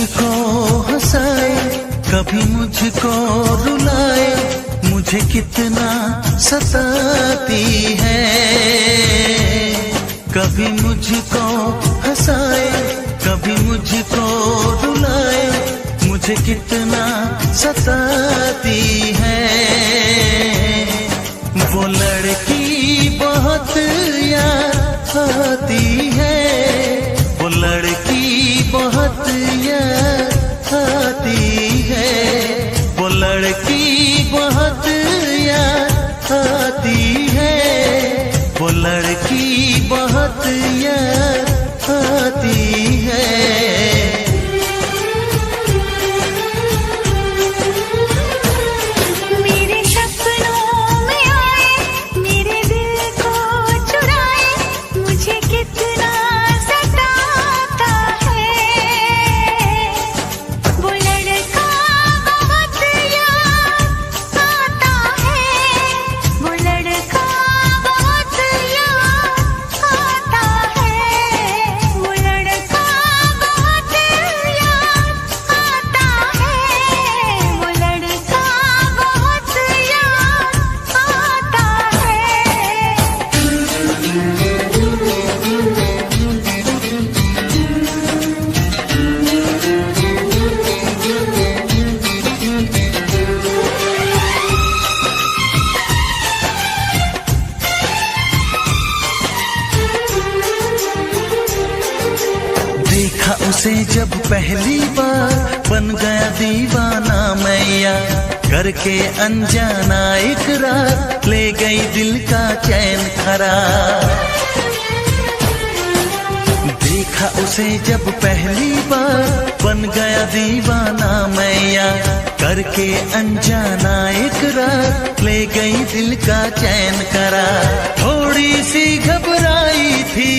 मुझको हंसाए, कभी मुझको रुलाए, मुझे कितना सताती है। कभी मुझको हंसाए, कभी मुझको रुलाए, मुझे कितना सताती है। वो लड़की बहुत याद आती है, वो लड़की बहुत याद आती है, वो लड़की बहुत याद आती है, वो लड़की बहुत याद आती है। देखा उसे जब पहली बार, बन गया दीवाना मैया, करके अनजाना इकरार, ले गई दिल का चैन करार। देखा उसे जब पहली बार, बन गया दीवाना मैया, करके अनजाना इकरार, ले गई दिल का चैन करार। थोड़ी सी घबराई थी,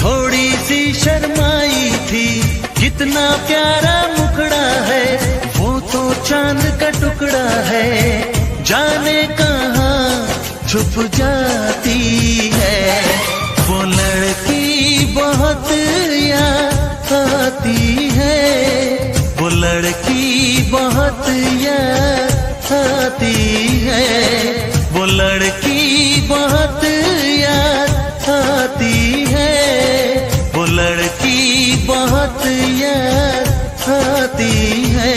थोड़ी सी शर्माई थी, कितना प्यारा मुखड़ा है, वो तो चांद का टुकड़ा है, जाने कहाँ छुप जाती है। वो लड़की बहुत याद आती है, वो लड़की बहुत याद आती है, वो लड़की बहुत याद आती है, वो लड़की बहुत याद आती है।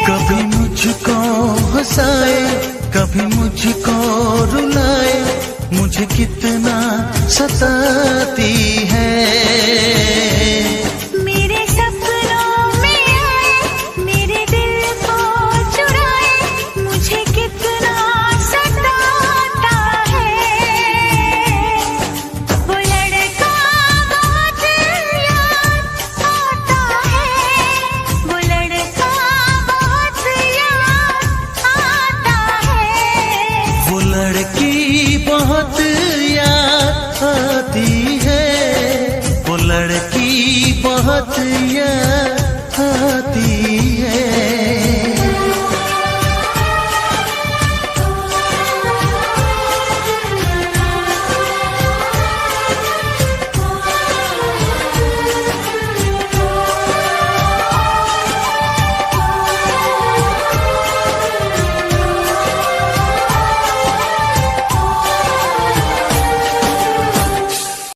कभी मुझको हंसाए, कभी मुझको रुलाए, मुझे कितना सताती है। मेरे सपनों में आए, मेरे दिल को चुराए, मुझे कितना सताता है। वो लड़का बहुत याद आता है, वो लड़का बहुत याद आता है, वो लड़की बहुत बहुत याद आती